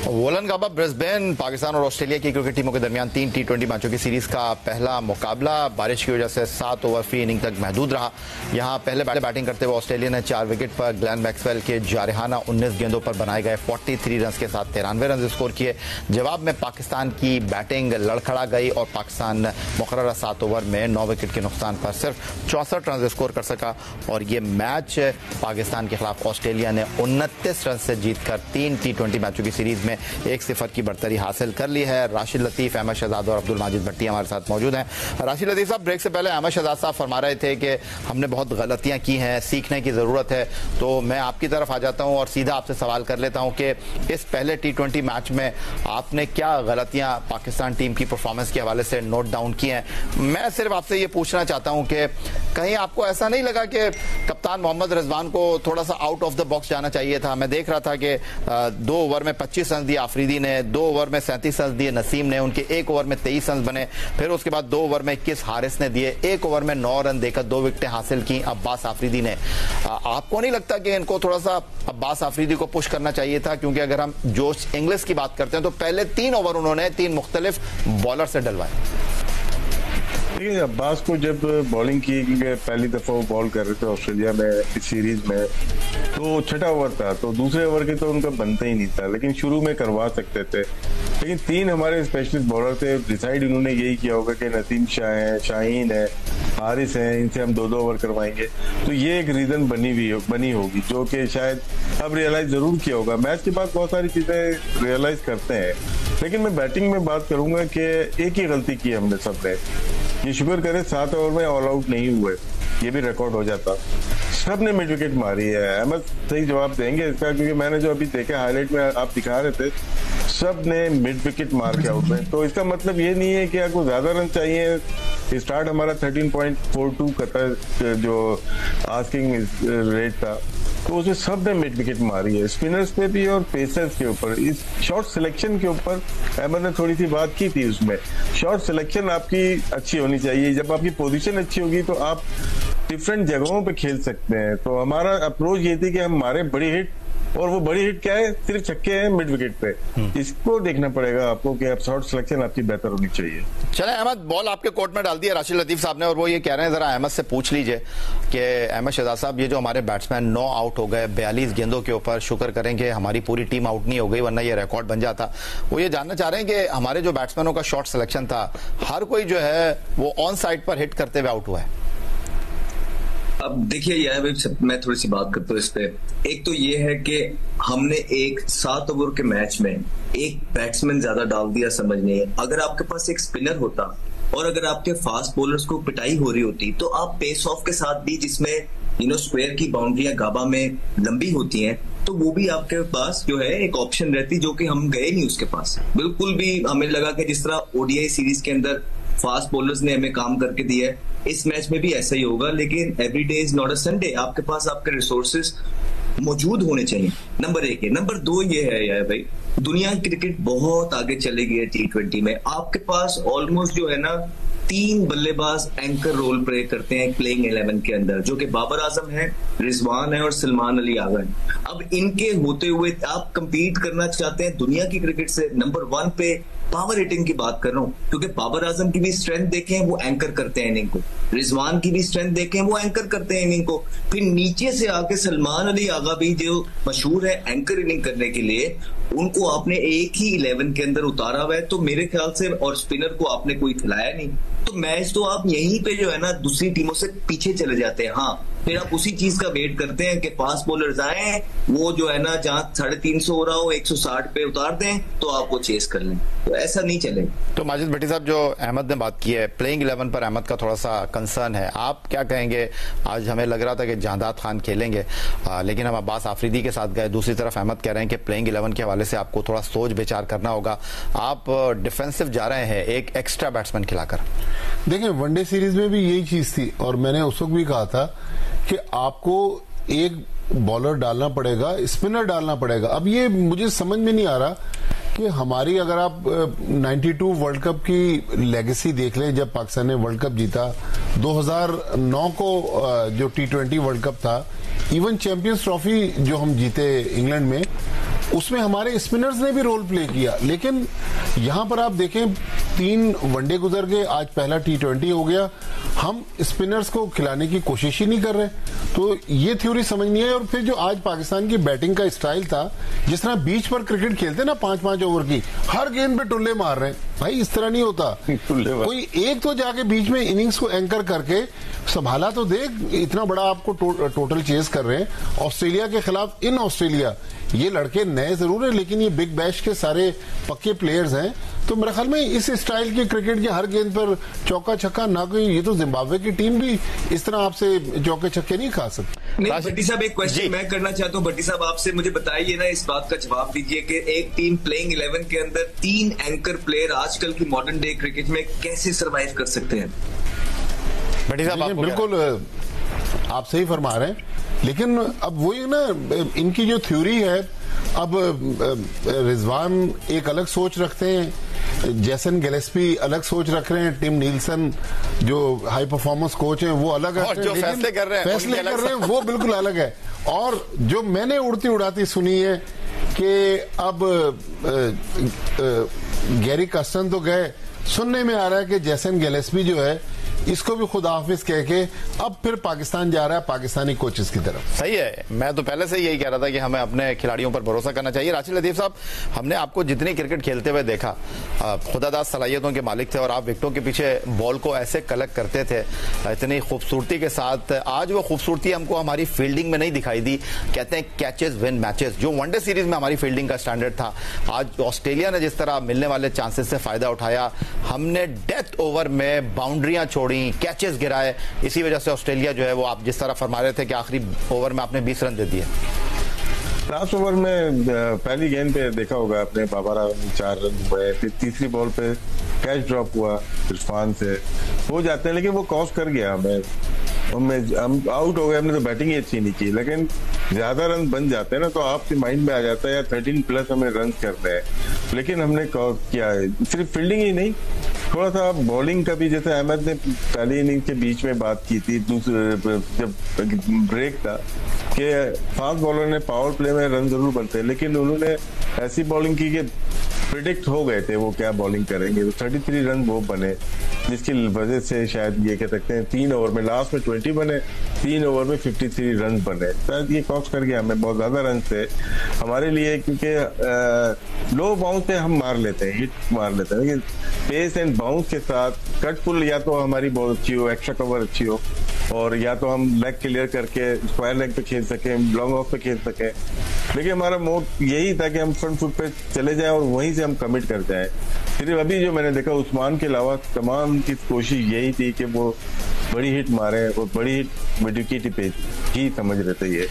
Woollen गाबा Brisbane Pakistan और Australia की cricket टीमों के दरमियान 3 T20 मैचों की सीरीज का पहला मुकाबला बारिश की वजह से 7 ओवर फ्री इनिंग तक महदूद रहा। यहां पहले बैटिंग करते हुए ऑस्ट्रेलिया ने 4 विकेट पर ग्लेन मैक्सवेल के जारहाना 19 गेंदों पर बनाए गए 43 रन के साथ 93 रन स्कोर किए। जवाब में पाकिस्तान की बैटिंग लड़खड़ा गई और पाकिस्तान मुकर्ररा 7 ओवर में 9 विकेट के नुकसान पर सिर्फ 64 रन स्कोर कर सका और ये मैच पाकिस्तान के खिलाफ ऑस्ट्रेलिया ने 29 रन से जीतकर 3 T20 मैचों की सीरीज में 1-0 की बढ़तरी हासिल कर ली है। राशिद लतीफ, अहमद शहजाद और अब्दुल माजिद भट्टी हमारे साथ मौजूद हैं। राशिद लतीफ साहब, ब्रेक से पहले अहमद शहजाद साहब फरमा रहे थे कि हमने बहुत गलतियां की हैं, सीखने की जरूरत है। तो मैं आपकी तरफ आ जाता हूं और सीधा आपसे सवाल कर लेता हूं कि इस पहले T20 मैच में आपने क्या गलतियां पाकिस्तान टीम की परफॉर्मेंस के हवाले से नोट डाउन की हैं। मैं सिर्फ आपसे ये पूछना चाहता हूं कि कहीं आपको ऐसा नहीं लगा कि कप्तान मोहम्मद रिजवान को थोड़ा सा आउट ऑफ द बॉक्स जाना चाहिए था। मैं देख रहा था कि 2 ओवर में 25 रन दिए आफरीदी ने, 2 ओवर में 37 रन दिए नसीम ने, उनके 1 ओवर में 23 रन बने। फिर उसके बाद 2 ओवर में 21 हारिस ने दिए, 1 ओवर में 9 रन देकर 2 विकेटें हासिल की अब्बास आफरीदी ने। आपको नहीं लगता कि इनको थोड़ा सा अब्बास आफरीदी को पुश करना चाहिए था? क्योंकि अगर हम जोश इंग्लिश की बात करते हैं तो पहले 3 ओवर उन्होंने 3 मुख्तलिफ बॉलर से डलवाए। अब्बास को जब बॉलिंग की पहली दफा वो बॉल कर रहे थे ऑस्ट्रेलिया में इस सीरीज में, तो छठा ओवर था, तो दूसरे ओवर के तो उनका बनता ही नहीं था, लेकिन शुरू में करवा सकते थे। लेकिन 3 हमारे स्पेशलिस्ट बॉलर थे, डिसाइड उन्होंने यही किया होगा कि नसीम शाह है, शाहीन है, हारिस है, इनसे हम 2-2 ओवर करवाएंगे। तो ये एक रीजन बनी होगी जो कि शायद अब रियलाइज जरूर किया होगा। मैच के बाद बहुत सारी चीजें रियलाइज करते हैं, लेकिन मैं बैटिंग में बात करूंगा कि एक ही गलती की हमने सबने। ये शुक्र करे 7 ओवर में ऑल आउट नहीं हुए, ये भी रिकॉर्ड हो जाता। सब ने मिड विकेट मारी है। अहमद सही जवाब देंगे इसका, क्योंकि मैंने जो अभी देखे हाईलाइट में आप दिखा रहे थे, सब ने मिड विकेट मार के आउट में। तो इसका मतलब ये नहीं है कि आपको ज्यादा रन चाहिए। स्टार्ट हमारा 13.42 का था जो आस्किंग रेट था, तो उसे सब ने मिड विकेट मारी है, स्पिनर्स पे भी और पेसर्स के ऊपर। इस शॉर्ट सिलेक्शन के ऊपर अहमद ने थोड़ी सी बात की थी, उसमें शॉर्ट सिलेक्शन आपकी अच्छी होनी चाहिए। जब आपकी पोजीशन अच्छी होगी तो आप डिफरेंट जगहों पे खेल सकते हैं। तो हमारा अप्रोच ये थी कि हम मारे बड़ी हिट, और वो बड़ी हिट क्या है, सिर्फ छक्के हैं मिड विकेट पे। इसको देखना पड़ेगा आपको कि आप शॉर्ट सिलेक्शन आपकी बेहतर होनी चाहिए। चले अहमद, बॉल आपके कोर्ट में डाल दिया राशिद लतीफ साहब ने, और वो ये कह रहे हैं, जरा अहमद से पूछ लीजिए कि अहमद शहजाद साहब, ये जो हमारे बैट्समैन 9 आउट हो गए 42 गेंदों के ऊपर, शुक्र करेंगे हमारी पूरी टीम आउट नहीं हो गई, वरना ये रिकॉर्ड बन जाता। वो ये जानना चाह रहे हैं कि हमारे जो बैट्समैनों का शॉर्ट सिलेक्शन था, हर कोई जो है वो ऑन साइड पर हिट करते हुए आउट हुआ है। अब देखिए यार, मैं थोड़ी सी बात करता हूँ इस पे। एक तो ये है कि हमने एक 7 ओवर के मैच में एक बैट्समैन ज्यादा डाल दिया, समझ नहीं। अगर आपके पास एक स्पिनर होता और अगर आपके फास्ट बॉलर्स को पिटाई हो रही होती, तो आप पेस ऑफ के साथ भी, जिसमें स्क्वायर की बाउंड्रियां गाबा में लंबी होती हैं, तो वो भी आपके पास जो है एक ऑप्शन रहती, जो कि हम गए नहीं उसके पास बिल्कुल भी। हमें लगा कि जिस तरह ओडीआई सीरीज के अंदर फास्ट बॉलर्स ने हमें काम करके दिया है, इस मैच में भी ऐसा ही होगा। लेकिन every day is not a Sunday. आपके पास आपके रिसोर्सेज मौजूद होने चाहिए, नंबर 1 है। नंबर 2 ये है यार भाई, दुनिया की क्रिकेट बहुत आगे चली गई है T20 में। आपके पास ऑलमोस्ट जो है ना 3 बल्लेबाज एंकर रोल प्ले करते हैं प्लेइंग 11 के अंदर, जो कि बाबर आजम है, रिजवान है और सलमान अली आगा है। अब इनके होते हुए आप कंपीट करना चाहते हैं दुनिया की क्रिकेट से। नंबर 1 पे पावर हिटिंग की बात कर रहा हूं, क्योंकि बाबर आजम की भी स्ट्रेंथ देखें, वो एंकर करते हैं इनिंग को। रिजवान की भी स्ट्रेंथ देखें, वो एंकर करते हैं इनिंग को। फिर नीचे से आके सलमान अली आगा भी जो मशहूर है एंकर इनिंग करने के लिए, उनको आपने एक ही 11 के अंदर उतारा हुआ है। तो मेरे ख्याल से, और स्पिनर को आपने कोई खिलाया नहीं, तो मैच तो आप यहीं पे जो है ना दूसरी टीमों से पीछे चले जाते हैं। हाँ, फिर आप उसी चीज का वेट करते हैं कि फास्ट बॉलर्स आए, वो जो है ना जहां 350 हो रहा हो 160 पे उतार दें, तो आपको चेस कर लें। तो ऐसा नहीं चलेगा। तो माजिद भट्टी साहब, जो अहमद ने बात की है, प्लेइंग 11 पर अहमद का थोड़ा सा कंसर्न है, आप क्या कहेंगे? आज हमें लग रहा था कि जांदाद खान खेलेंगे, लेकिन हम अब्बास आफरीदी के साथ गए। दूसरी तरफ अहमद कह रहे हैं कि प्लेइंग 11 के हवाले से आपको थोड़ा सोच विचार करना होगा। आप डिफेंसिव जा रहे हैं एक एक्स्ट्रा बैट्समैन खिलाकर। देखिए, वनडे सीरीज में भी यही चीज थी, और मैंने उस वक्त भी कहा था कि आपको एक बॉलर डालना पड़ेगा, स्पिनर डालना पड़ेगा। अब ये मुझे समझ में नहीं आ रहा कि हमारी, अगर आप 92 वर्ल्ड कप की लेगेसी देख लें, जब पाकिस्तान ने वर्ल्ड कप जीता, 2009 को जो T20 वर्ल्ड कप था, इवन चैंपियंस ट्रॉफी जो हम जीते इंग्लैंड में, उसमें हमारे स्पिनर्स ने भी रोल प्ले किया। लेकिन यहां पर आप देखें 3 वनडे गुजर गए, आज पहला T20 हो गया, हम स्पिनर्स को खिलाने की कोशिश ही नहीं कर रहे। तो ये थ्योरी समझ नहीं है। और फिर जो आज पाकिस्तान की बैटिंग का स्टाइल था, जिस तरह बीच पर क्रिकेट खेलते ना 5-5 ओवर की, हर गेंद पे टुल्ले मार रहे हैं। भाई इस तरह नहीं होता। कोई एक तो जाके बीच में इनिंग्स को एंकर करके संभाला तो दे। इतना बड़ा आपको टोटल चेस कर रहे हैं ऑस्ट्रेलिया के खिलाफ इन ऑस्ट्रेलिया। ये लड़के नए जरूर है, लेकिन ये बिग बैश के सारे पक्के प्लेयर्स हैं। तो मेरे ख्याल में इस स्टाइल की क्रिकेट के हर गेंद पर चौका छक्का ना कोई, ये तो जिम्बाब्वे की टीम भी इस तरह आपसे चौके छक्के नहीं खा सकती। नहीं भट्टी साहब, एक क्वेश्चन मैं करना चाहता हूँ भट्टी साहब आपसे, मुझे बताइए ना, इस बात का जवाब दीजिए कि एक टीम प्लेइंग 11 के अंदर 3 एंकर प्लेयर आजकल की मॉडर्न डे क्रिकेट में कैसे सर्वाइव कर सकते हैं? भट्टी साहब बिल्कुल आप सही फरमा रहे हैं, लेकिन अब वही ना इनकी जो थ्योरी है, अब रिजवान एक अलग सोच रखते हैं, जैसन गिलेस्पी अलग सोच रख रहे हैं, टिम नीलसन जो हाई परफॉर्मेंस कोच हैं वो अलग रख रहे हैं, फैसले कर रहे हैं वो बिल्कुल अलग है। और जो मैंने उड़ती उड़ाती सुनी है कि अब गैरी कर्स्टन तो गए, सुनने में आ रहा है कि जैसन गिलेस्पी जो है इसको भी खुदा हाफिज कह के अब फिर पाकिस्तान जा रहा है पाकिस्तानी कोचेस की तरफ। सही है, मैं तो पहले से यही कह रहा था कि हमें अपने खिलाड़ियों पर भरोसा करना चाहिए। राशिद लतीफ साहब, हमने आपको जितनी क्रिकेट खेलते हुए देखा, खुदादाद सलाहियतों के मालिक थे और आप विकेटों के पीछे बॉल को ऐसे कलेक्ट करते थे इतनी खूबसूरती के साथ। आज वो खूबसूरती हमको हमारी फील्डिंग में नहीं दिखाई दी। कहते हैं कैचेस विन मैचेस, जो वनडे सीरीज में हमारी फील्डिंग का स्टैंडर्ड था, आज ऑस्ट्रेलिया ने जिस तरह मिलने वाले चांसेस से फायदा उठाया, हमने डेथ ओवर में बाउंड्रियां छोड़ी, कैचेस गिराए, इसी वजह से ऑस्ट्रेलिया जो है वो आप जिस तरह फरमा रहे थे कि आखिरी ओवर में आपने 20 रन दे दिए। लास्ट ओवर में पहली गेंद पे देखा होगा आपने, बाबरा 4 रन हुए, फिर तीसरी बॉल पे कैच ड्रॉप हुआ इरफान से, हो जाते हैं, लेकिन वो कॉस्ट कर गया हमें, हम आउट हो गए, हमने तो बैटिंग ही अच्छी नहीं की। लेकिन ज्यादा रन बन जाते हैं ना तो आपके माइंड में आ जाता है यार 13+ हमें रन करने हैं, लेकिन हमने किया है। सिर्फ फील्डिंग ही नहीं, थोड़ा सा बॉलिंग का भी, जैसे अहमद ने पहली इनिंग के बीच में बात की थी, दूसरे जब ब्रेक था, कि फास्ट बॉलर ने पावर प्ले में रन जरूर बनते हैं, लेकिन उन्होंने ऐसी बॉलिंग की कि प्रिडिक्ट हो गए थे वो क्या बॉलिंग करेंगे। तो 33 रन वो बने, जिसकी वजह से शायद ये कह सकते हैं 3 ओवर में, लास्ट में 20 बने, 3 ओवर में 53 रन बने। शायद ये कॉस्ट कर गया हमें, बहुत ज्यादा रन थे हमारे लिए, क्योंकि लो बाउंस पे हम मार लेते हैं, हिट मार लेते हैं, लेकिन पेस एंड बाउंस के साथ कट पुल या तो हमारी बहुत अच्छी हो, एक्स्ट्रा कवर अच्छी हो, और या तो हम लेग क्लियर करके स्क्वायर लेग पे खेल सकें, लॉन्ग ऑफ पे खेल सकें। लेकिन हमारा मोड यही था कि हम फ्रंट फुट पे चले जाएं और वहीं से हम कमिट कर जाएं। सिर्फ अभी जो मैंने देखा उस्मान के अलावा तमाम की कोशिश यही थी कि वो बड़ी हिट मारे और बड़ी हिट विकेट पे ही समझ रहे थे ये,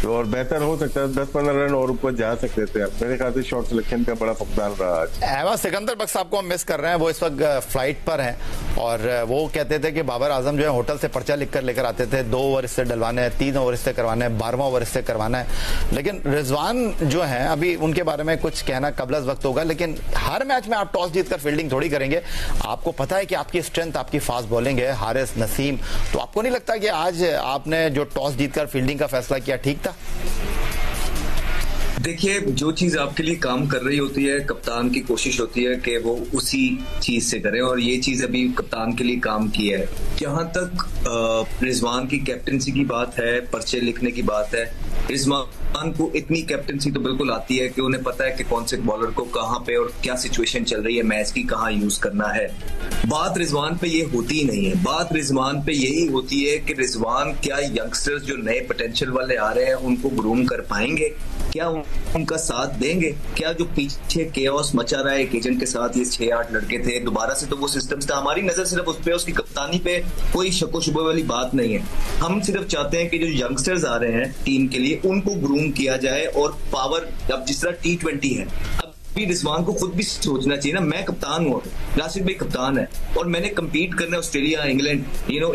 तो और बेहतर हो सकता है, 10-15 रन और ऊपर जा सकते थे। मेरे ख्याल से शॉर्ट सिलेक्शन का बड़ा फकदान रहा आज। अहमद सिकंदर बख्श साहब को हम मिस कर रहे हैं, वो इस वक्त फ्लाइट पर हैं और वो कहते थे कि बाबर आजम जो है होटल से पर्चा लिख कर लेकर आते थे, 2 ओवर इससे डलवाने हैं, 3 ओवर इससे करवाना है, 12वां ओवर इससे करवाना है। लेकिन रिजवान जो है, अभी उनके बारे में कुछ कहना कबल वक्त होगा, लेकिन हर मैच में आप टॉस जीतकर फील्डिंग थोड़ी करेंगे। आपको पता है कि आपकी स्ट्रेंथ आपकी फास्ट बॉलिंग है, हारिस नसीम, तो आपको नहीं लगता कि आज आपने जो टॉस जीतकर फील्डिंग का फैसला किया ठीक था? देखिए, जो चीज आपके लिए काम कर रही होती है, कप्तान की कोशिश होती है कि वो उसी चीज से करे, और ये चीज अभी कप्तान के लिए काम की है। जहां तक रिजवान की कैप्टनसी की बात है, पर्चे लिखने की बात है, रिजवान को इतनी कैप्टनसी तो बिल्कुल आती है कि उन्हें पता है कि कौन से बॉलर को कहां पे और क्या सिचुएशन चल रही है मैच की, कहां यूज करना है। बात रिजवान पे ये होती ही नहीं है। बात रिजवान पे यही होती है कि रिजवान क्या यंगस्टर्स जो नए पोटेंशियल वाले आ रहे हैं उनको ग्रूम कर पाएंगे, क्या उनका साथ देंगे, क्या जो पीछे केओस मचा रहा है एक एजेंट के साथ, ये 6-8 लड़के थे, दोबारा से तो वो सिस्टम था। हमारी नजर सिर्फ उस पे, उसकी कप्तानी पे कोई शक व शुबे वाली बात नहीं है। हम सिर्फ चाहते हैं कि जो यंगस्टर्स आ रहे हैं टीम के लिए उनको ग्रूम किया जाए, और पावर अब जिस तरह T20 है, भी रिजवान को खुद भी सोचना चाहिए ना, मैं कप्तान हूँ, राशिद भाई कप्तान है, और मैंने कम्पीट करना है ऑस्ट्रेलिया, इंग्लैंड,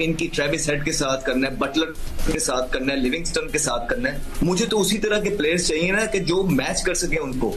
इनकी ट्रेविस हेड के साथ करना है, बटलर के साथ करना है, लिविंगस्टन के साथ करना है। मुझे तो उसी तरह के प्लेयर्स चाहिए ना कि जो मैच कर सके उनको।